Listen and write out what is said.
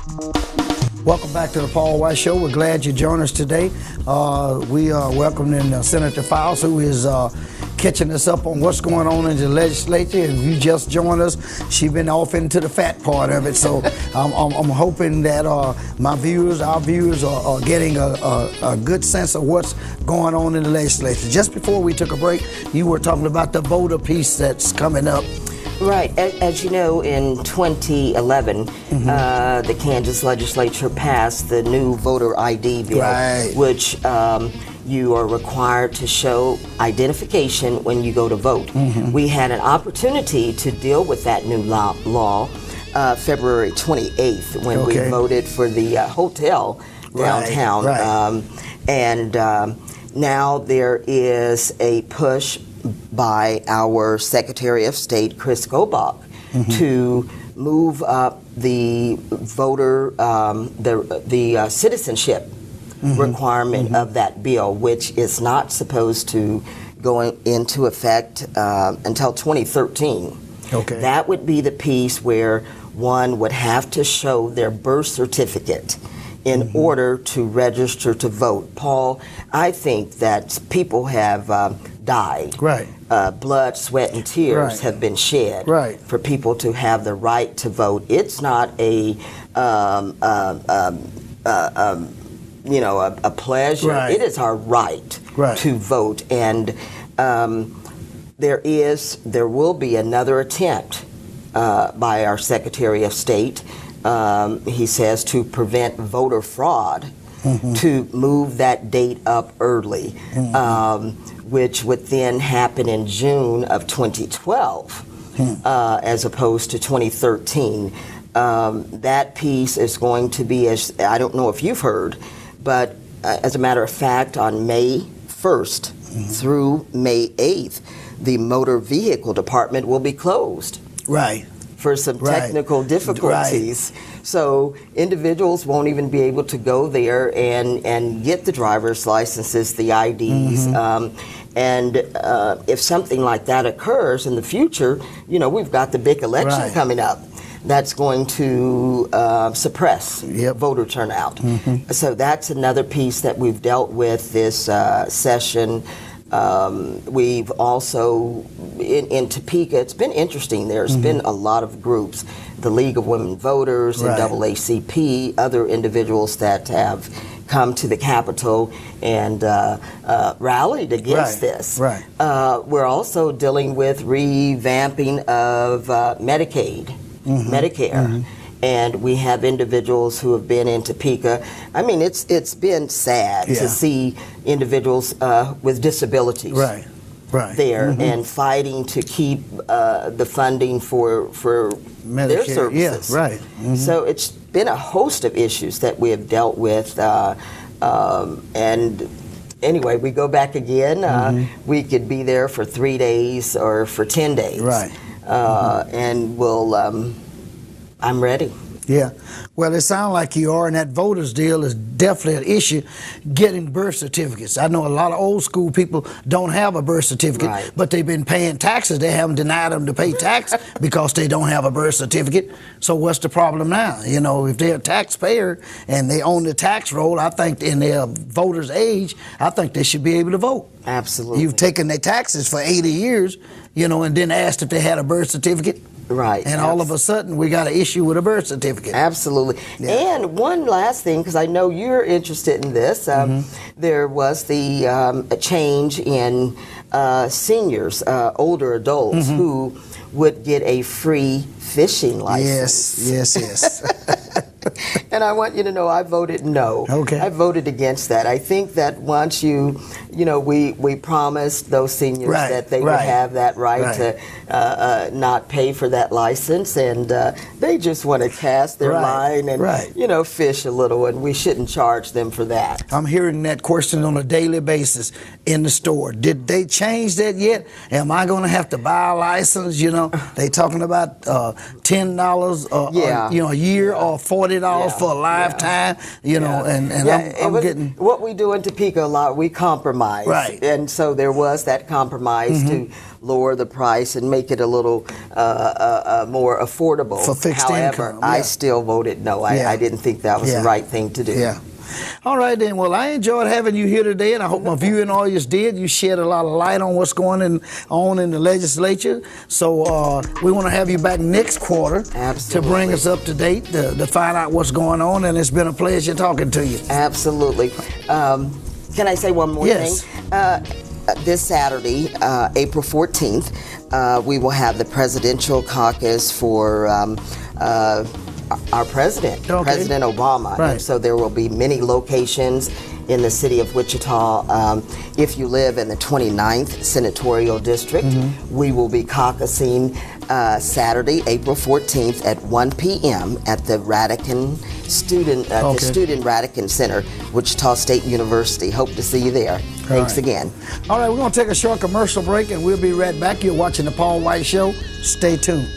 Welcome back to the Paul White Show. We're glad you joined us today. We are welcoming Senator Faust, who is catching us up on what's going on in the legislature. If you just joined us, she's been off into the fat part of it. So I'm hoping that our viewers are getting a good sense of what's going on in the legislature. Just before we took a break, you were talking about the voter piece that's coming up. Right. As you know, in 2011, the Kansas legislature passed the new voter ID bill, which you are required to show identification when you go to vote. We had an opportunity to deal with that new law February 28th when we voted for the hotel downtown. Now there is a push by our Secretary of State, Chris Gobach, to move up the voter, the citizenship requirement of that bill, which is not supposed to go into effect until 2013. That would be the piece where one would have to show their birth certificate in order to register to vote. Paul, I think that people have died. Blood, sweat, and tears have been shed for people to have the right to vote. It's not a pleasure. It is our right to vote, and there will be another attempt by our Secretary of State. He says to prevent voter fraud, to move that date up early, which would then happen in June of 2012, as opposed to 2013. That piece is going to be, as I don't know if you've heard, but as a matter of fact, on May 1st through May 8th, the motor vehicle department will be closed. For some technical difficulties. So individuals won't even be able to go there and get the driver's licenses, the IDs. And if something like that occurs in the future, we've got the big election coming up. That's going to suppress voter turnout. So that's another piece that we've dealt with this session. We've also, in Topeka, it's been interesting. There's been a lot of groups, the League of Women Voters, NAACP, other individuals that have come to the Capitol and rallied against this. We're also dealing with revamping of Medicaid, Medicare. And we have individuals who have been in Topeka. I mean, it's been sad to see individuals with disabilities there and fighting to keep the funding for Medicare, their services. So it's been a host of issues that we have dealt with. And anyway, we go back again. We could be there for 3 days or for 10 days. And we'll... I'm ready. Well, it sounds like you are, and that voters deal is definitely an issue, getting birth certificates. I know a lot of old school people don't have a birth certificate, but they've been paying taxes. They haven't denied them to pay tax because they don't have a birth certificate. So what's the problem now? If they're a taxpayer and they own the tax roll, I think in their voters' age, I think they should be able to vote. Absolutely. You've taken their taxes for 80 years, and then asked if they had a birth certificate. And all of a sudden, we got an issue with a birth certificate. Absolutely. And one last thing, because I know you're interested in this, there was the change in seniors, older adults, who would get a free fishing license. Yes. And I want you to know I voted no. I voted against that. I think that once we promised those seniors that they would have that right to not pay for that license, and they just want to cast their line and fish a little, and we shouldn't charge them for that. I'm hearing that question on a daily basis in the store. Did they change that yet? Am I going to have to buy a license? They talking about $10 a year or $40 for a lifetime. I'm getting what we do in Topeka a lot. We compromise, and so there was that compromise to lower the price and make it a little more affordable. For fixed However, income. Yeah. I still voted no. I didn't think that was the right thing to do. Yeah. All right then. Well, I enjoyed having you here today, and I hope my viewing audience did. You shed a lot of light on what's going on in the legislature. So we want to have you back next quarter to bring us up to date, to find out what's going on. And it's been a pleasure talking to you. Absolutely. Can I say one more thing? This Saturday, April 14th, we will have the presidential caucus for our president, President Obama. Right. And so there will be many locations in the city of Wichita. If you live in the 29th Senatorial District, we will be caucusing Saturday, April 14th at 1 p.m. at the Radican Student Radican Center, Wichita State University. Hope to see you there. Thanks again. All right, we're going to take a short commercial break, and we'll be right back. You're watching The Paul White Show. Stay tuned.